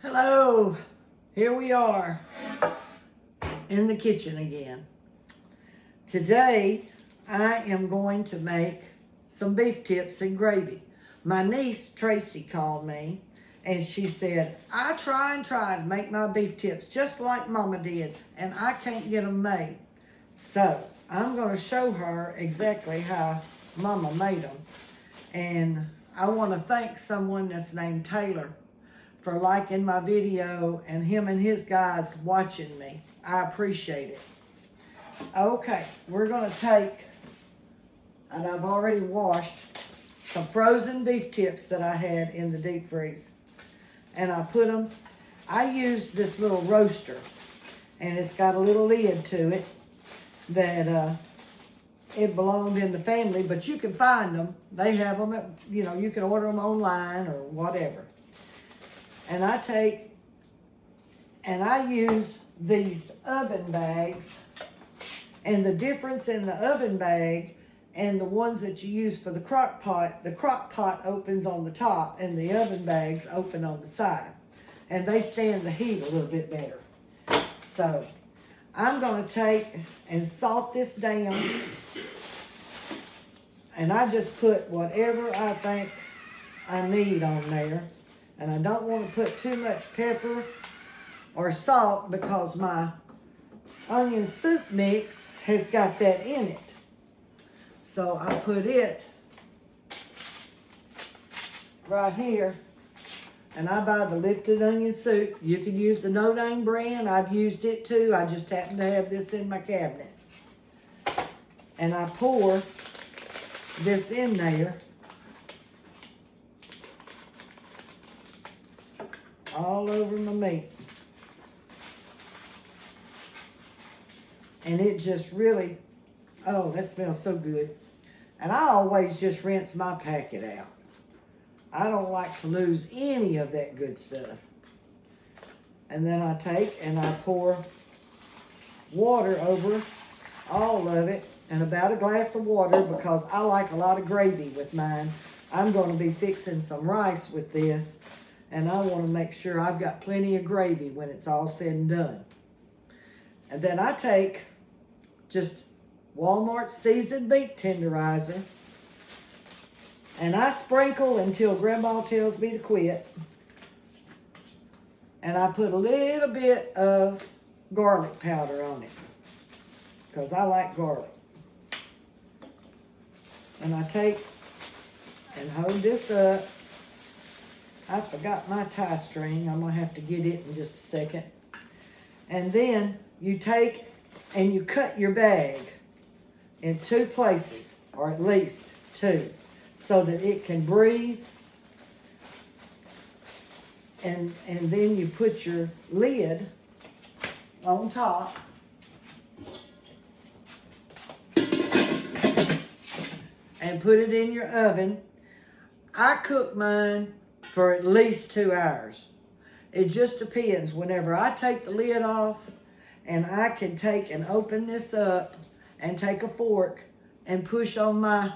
Hello, here we are in the kitchen again. Today, I am going to make some beef tips and gravy. My niece, Tracy, called me and she said, I try to make my beef tips just like Mama did, and I can't get them made. So, I'm going to show her exactly how Mama made them. And I want to thank someone that's named Taylor for liking my video and him and his guys watching me. I appreciate it. Okay, we're gonna take, and I've already washed, some frozen beef tips that I had in the deep freeze. And I put them, I used this little roaster, and it's got a little lid to it that it belonged in the family, but you can find them. They have them, you can order them online or whatever. And I use these oven bags, and the difference in the oven bag and the ones that you use for the crock pot opens on the top and the oven bags open on the side. And they stand the heat a little bit better. So I'm gonna take and salt this down, and I just put whatever I think I need on there. And I don't want to put too much pepper or salt because my onion soup mix has got that in it. So I put it right here. And I buy the Lipton onion soup. You can use the no name brand. I've used it too. I just happen to have this in my cabinet. And I pour this in there. All over my meat. And it just really, oh, that smells so good. And I always just rinse my packet out. I don't like to lose any of that good stuff. And then I take and I pour water over all of it, and about a glass of water, because I like a lot of gravy with mine. I'm going to be fixing some rice with this. And I want to make sure I've got plenty of gravy when it's all said and done. And then I take just Walmart seasoned beef tenderizer, and I sprinkle until Grandma tells me to quit. And I put a little bit of garlic powder on it, because I like garlic. And I take and hold this up. I forgot my tie string. I'm going to have to get it in just a second. And then you take and you cut your bag in two places, or at least two, so that it can breathe. And then you put your lid on top. And put it in your oven. I cook mine for at least 2 hours. It just depends. Whenever I take the lid off, and I can take and open this up and take a fork and push on my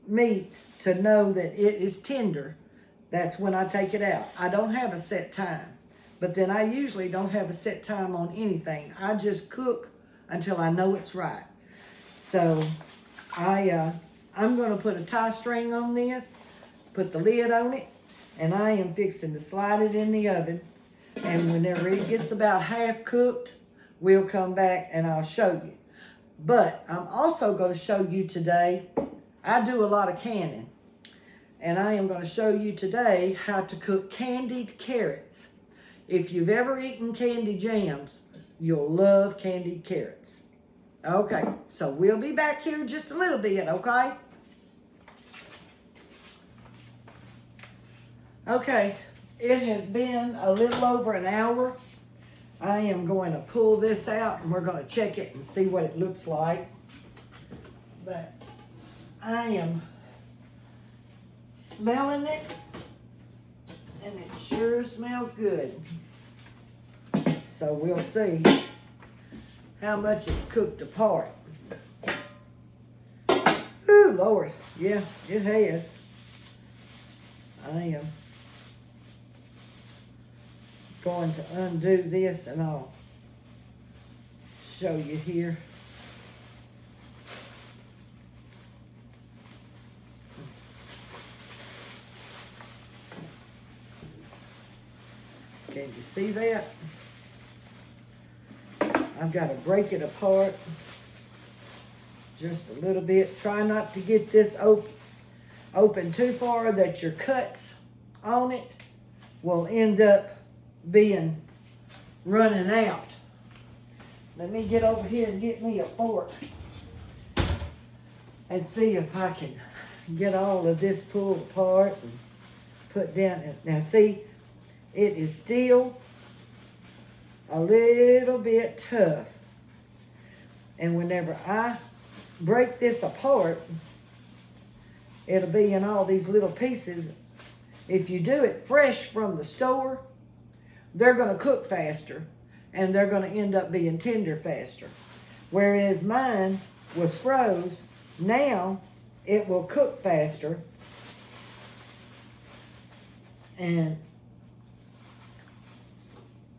meat to know that it is tender, that's when I take it out. I don't have a set time, but then I usually don't have a set time on anything. I just cook until I know it's right. So I'm going to put a tie string on this, put the lid on it, and I am fixing to slide it in the oven. And whenever it gets about half cooked, we'll come back and I'll show you. But I'm also going to show you today, I do a lot of canning. And I am going to show you today how to cook candied carrots. If you've ever eaten candy jams, you'll love candied carrots. Okay, so we'll be back here just a little bit, okay? Okay, it has been a little over an hour. I am going to pull this out and we're going to check it and see what it looks like. But I am smelling it, and it sure smells good. So we'll see how much it's cooked apart. Ooh, Lord. Yeah, it has. I am going to undo this and I'll show you here. Can you see that? I've got to break it apart just a little bit. Try not to get this open too far that your cuts on it will end up being running out. Let me get over here and get me a fork and see if I can get all of this pulled apart and put down. Now see, it is still a little bit tough. And whenever I break this apart, it'll be in all these little pieces. If you do it fresh from the store, they're going to cook faster and they're going to end up being tender faster. Whereas mine was froze, now it will cook faster and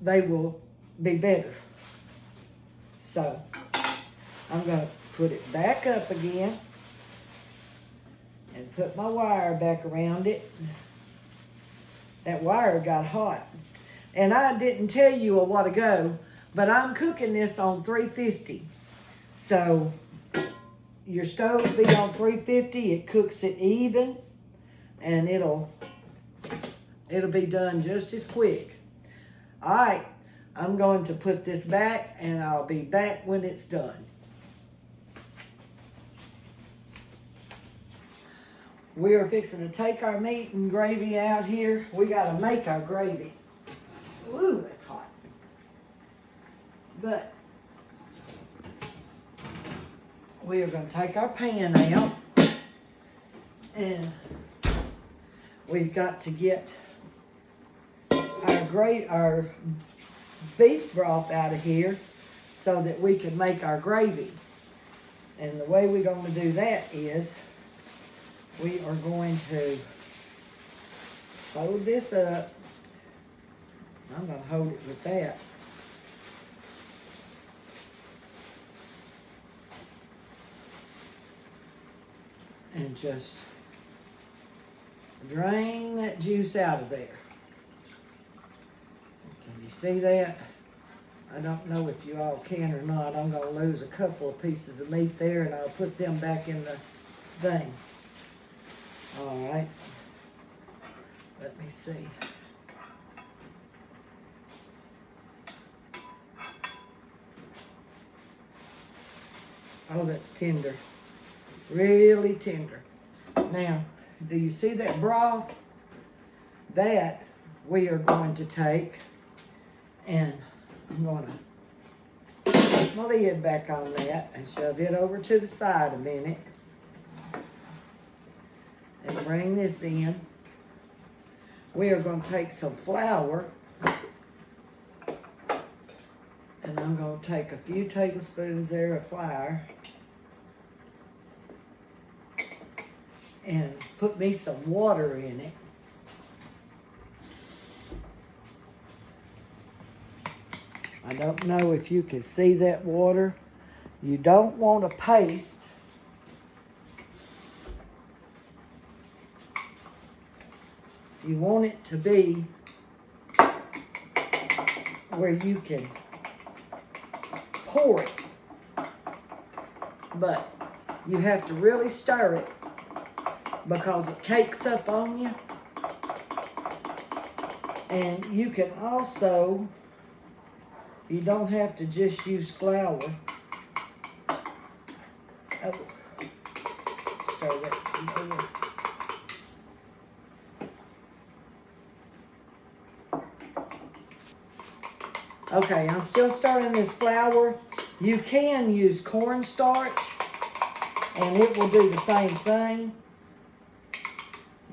they will be better. So I'm going to put it back up again and put my wire back around it. That wire got hot. And I didn't tell you a while ago, but I'm cooking this on 350. So your stove be on 350, it cooks it even, and it'll be done just as quick. All right, I'm going to put this back and I'll be back when it's done. We are fixing to take our meat and gravy out here. We got to make our gravy. Ooh, that's hot. But we are going to take our pan out and we've got to get our beef broth out of here so that we can make our gravy. And the way we're going to do that is we are going to fold this up. I'm going to hold it with that. And just drain that juice out of there. Can you see that? I don't know if you all can or not. I'm going to lose a couple of pieces of meat there and I'll put them back in the thing. All right. Let me see. Oh, that's tender. Really tender. Now, do you see that broth? That we are going to take and I'm going to put my lid back on that and shove it over to the side a minute. And bring this in. We are going to take some flour and I'm going to take a few tablespoons there of flour and put me some water in it. I don't know if you can see that water. You don't want a paste. You want it to be where you can pour it, but you have to really stir it because it cakes up on you. And you can also, you don't have to just use flour. Oh, stir that some more. Okay, I'm still stirring this flour. You can use cornstarch and it will do the same thing.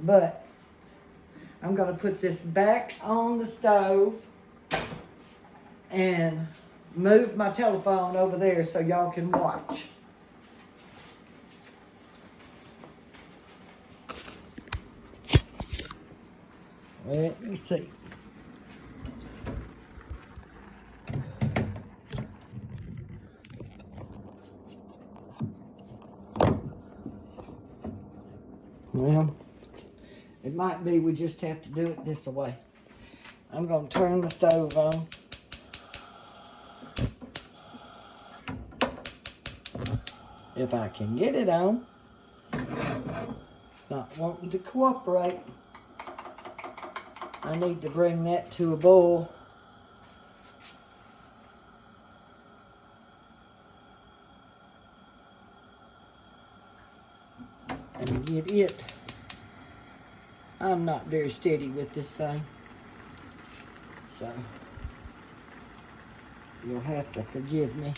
But I'm going to put this back on the stove and move my telephone over there so y'all can watch. Let me see. might be we just have to do it this way. I'm going to turn the stove on. If I can get it on. It's not wanting to cooperate. I need to bring that to a boil. And get it. I'm not very steady with this thing. So, you'll have to forgive me.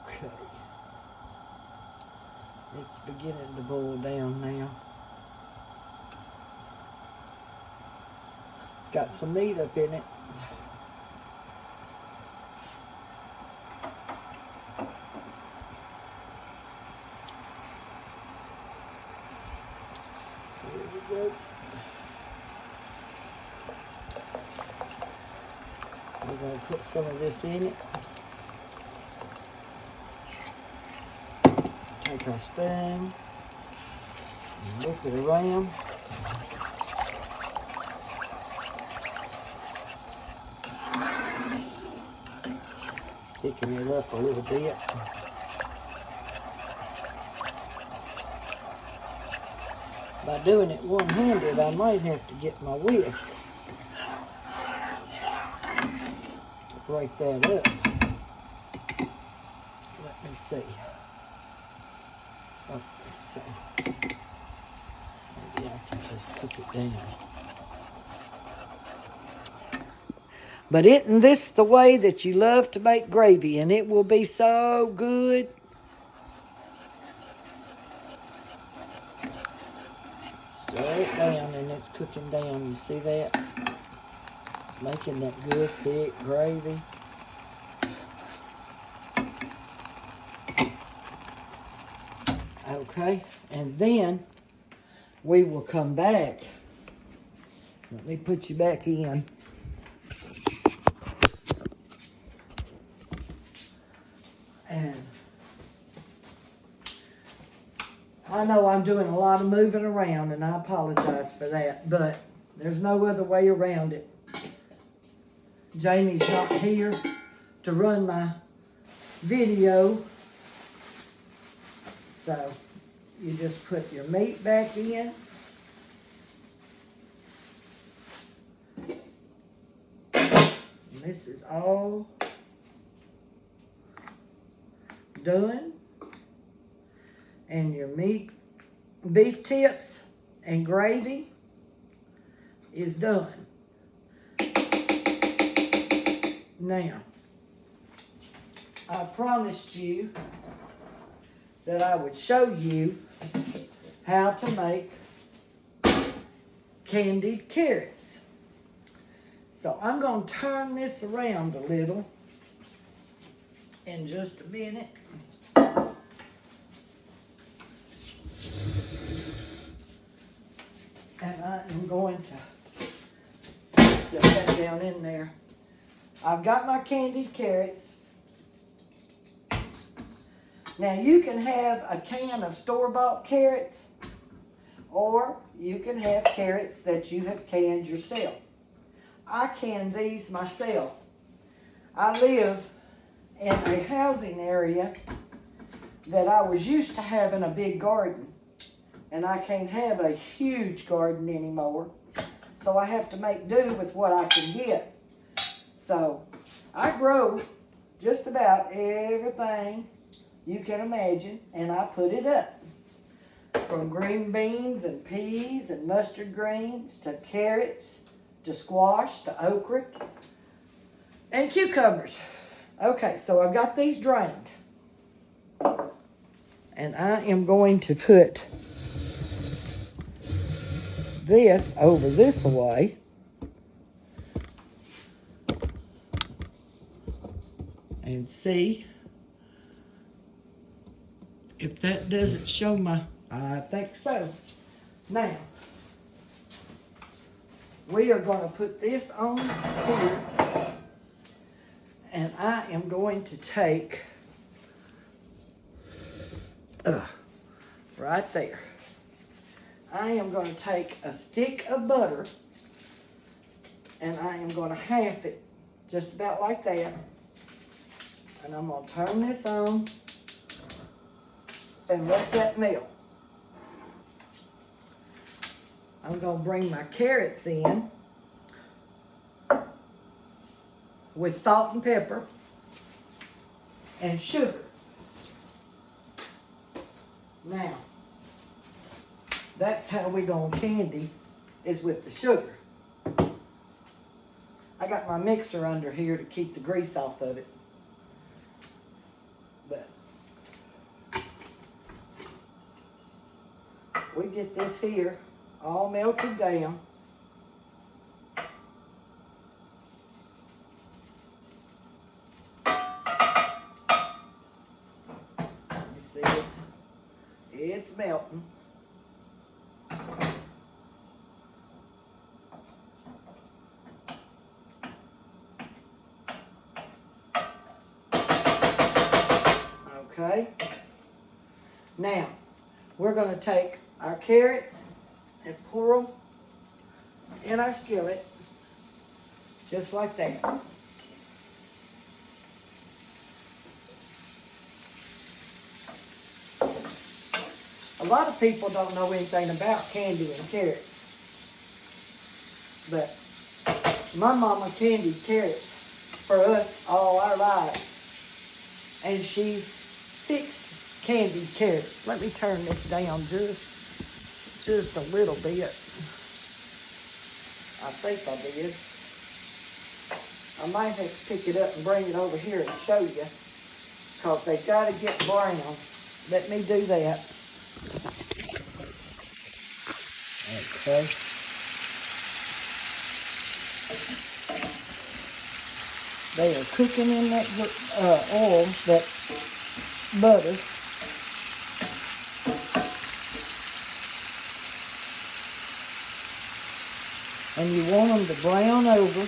Okay. It's beginning to boil down now. Got some meat up in it. There we go. We're going to put some of this in it. Take our spoon and whip it around. Thicken it up a little bit. By doing it one-handed, I might have to get my whisk to break that up. Let me see. Oh, let's see. Maybe I can just cook it down. But isn't this the way that you love to make gravy? And it will be so good. Stir it down and it's cooking down. You see that? It's making that good thick gravy. Okay, and then we will come back. Let me put you back in. And I know I'm doing a lot of moving around, and I apologize for that, but there's no other way around it. Jamie's not here to run my video, so you just put your meat back in. And this is all done, and your meat, beef tips and gravy is done. Now, I promised you that I would show you how to make candied carrots. So I'm going to turn this around a little in just a minute. And I am going to set that down in there. I've got my candied carrots. Now you can have a can of store-bought carrots, or you can have carrots that you have canned yourself. I can these myself. I live in a housing area that I was used to having a big garden, and I can't have a huge garden anymore, so I have to make do with what I can get. So I grow just about everything you can imagine, and I put it up. From green beans and peas and mustard greens to carrots to squash to okra and cucumbers. Okay, so I've got these drained. And I am going to put this over this way. And see if that doesn't show my, I think so. Now, we are going to put this on here. And I am going to take, right there. I am going to take a stick of butter and I am going to half it just about like that. And I'm going to turn this on and let that melt. I'm going to bring my carrots in with salt and pepper and sugar. Now, that's how we're going to candy, is with the sugar. I got my mixer under here to keep the grease off of it. But we get this here all melted down. You see it's melting. Okay. Now, we're going to take our carrots and pour them in our skillet, just like that. A lot of people don't know anything about candying carrots, but my mama candied carrots for us all our lives, and she fixed candied carrots. Let me turn this down just a little bit. I think I did. I might have to pick it up and bring it over here and show you, because they got to get brown. Let me do that. Okay. They are cooking in that oil, that butter. And you want them to brown over.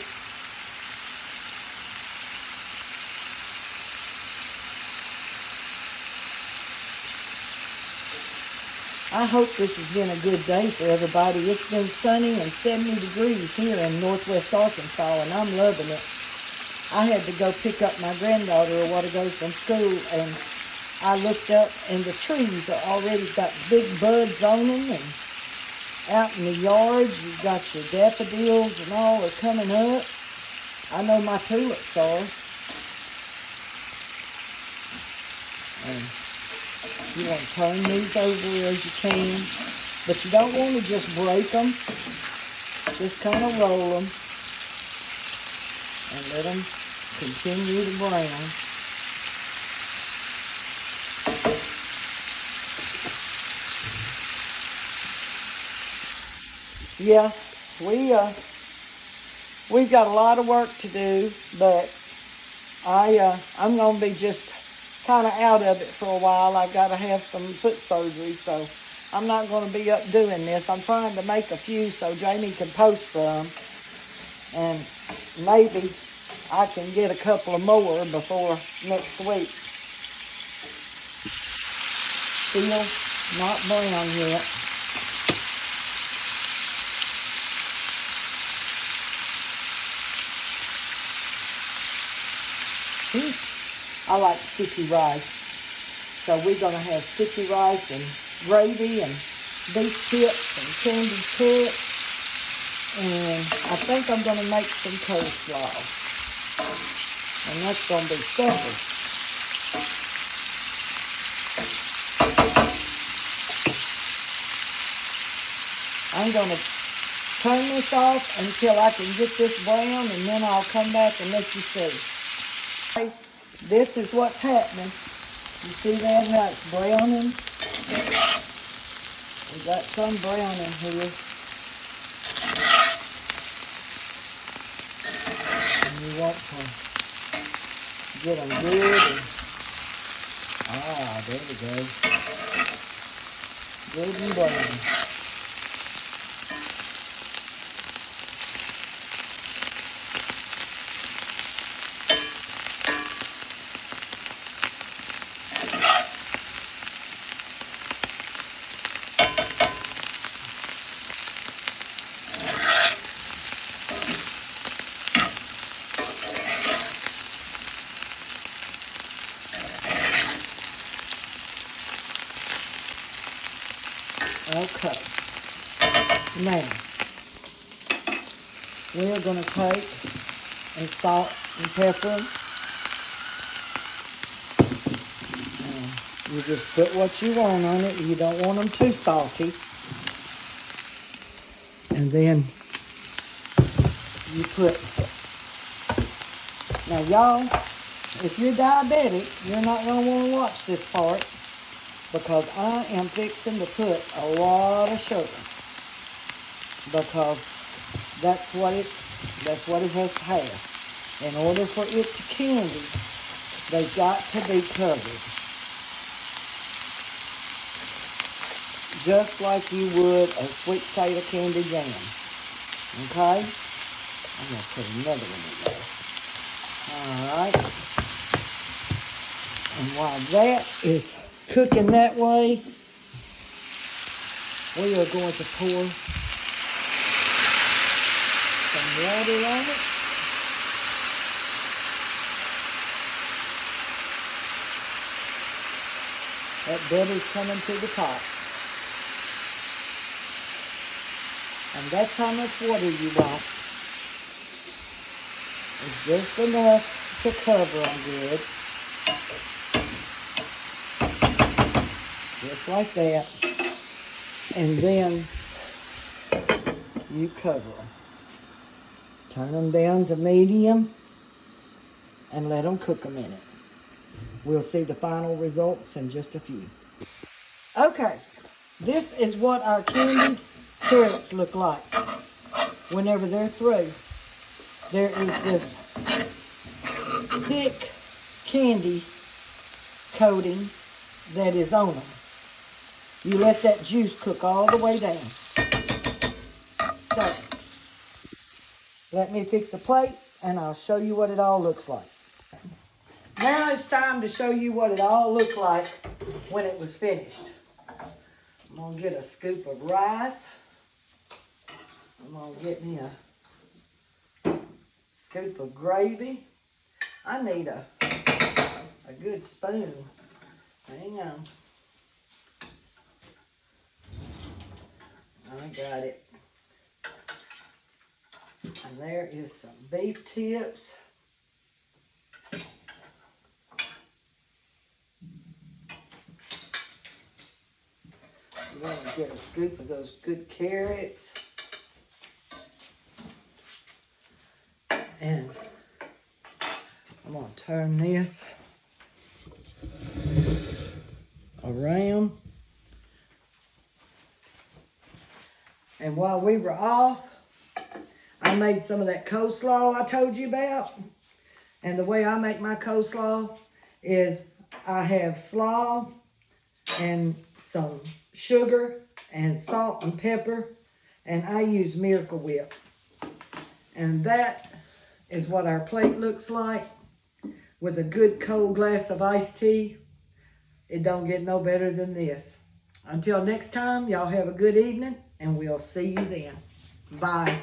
I hope this has been a good day for everybody. It's been sunny and 70 degrees here in northwest Arkansas, and I'm loving it. I had to go pick up my granddaughter a while ago from school, and I looked up, and the trees are already got big buds on them, and out in the yard, you've got your daffodils and all are coming up. I know my tulips are. And you want to turn these over as you can, but you don't want to just break them. Just kind of roll them and let them continue to brown. Yeah, we've got a lot of work to do, but I'm gonna be just kind of out of it for a while. I've got to have some foot surgery, so I'm not going to be up doing this. I'm trying to make a few so Jamie can post some, and maybe I can get a couple of more before next week. Still not brown yet. I like sticky rice. So we're going to have sticky rice and gravy and beef tips and candied carrots. And I think I'm going to make some coleslaw. And that's going to be supper. I'm going to turn this off until I can get this brown, and then I'll come back and let you see. This is what's happening. You see that, how it's browning? We got some browning here. And you want to get them good. There we go. Good and brown. Okay. Now, we're going to take and salt and pepper them. You just put what you want on it. You don't want them too salty. And then you put, now y'all, if you're diabetic, you're not going to want to watch this part because I am fixing to put a lot of sugar because that's what it has to have. In order for it to candy, they've got to be covered. Just like you would a sweet potato candy jam. Okay? I'm going to put another one in there. Alright. And while that is cooking that way, we are going to pour some water on it. That butter's coming to the top. And that's how much water you want. It's just enough to cover them good. Just like that. And then you cover them. Turn them down to medium and let them cook a minute. We'll see the final results in just a few. Okay, this is what our candied carrots look like whenever they're through. There is this thick candy coating that is on them. You let that juice cook all the way down. So, let me fix a plate and I'll show you what it all looks like. Now it's time to show you what it all looked like when it was finished. I'm going to get a scoop of rice. I'm going to get me a scoop of gravy. I need a good spoon. Hang on. I got it. And there is some beef tips. I'm going to get a scoop of those good carrots. And I'm going to turn this around. And while we were off, I made some of that coleslaw I told you about. And the way I make my coleslaw is I have slaw and some sugar and salt and pepper. And I use Miracle Whip. And that is what our plate looks like with a good cold glass of iced tea. It don't get no better than this. Until next time, y'all have a good evening, and we'll see you then. Bye.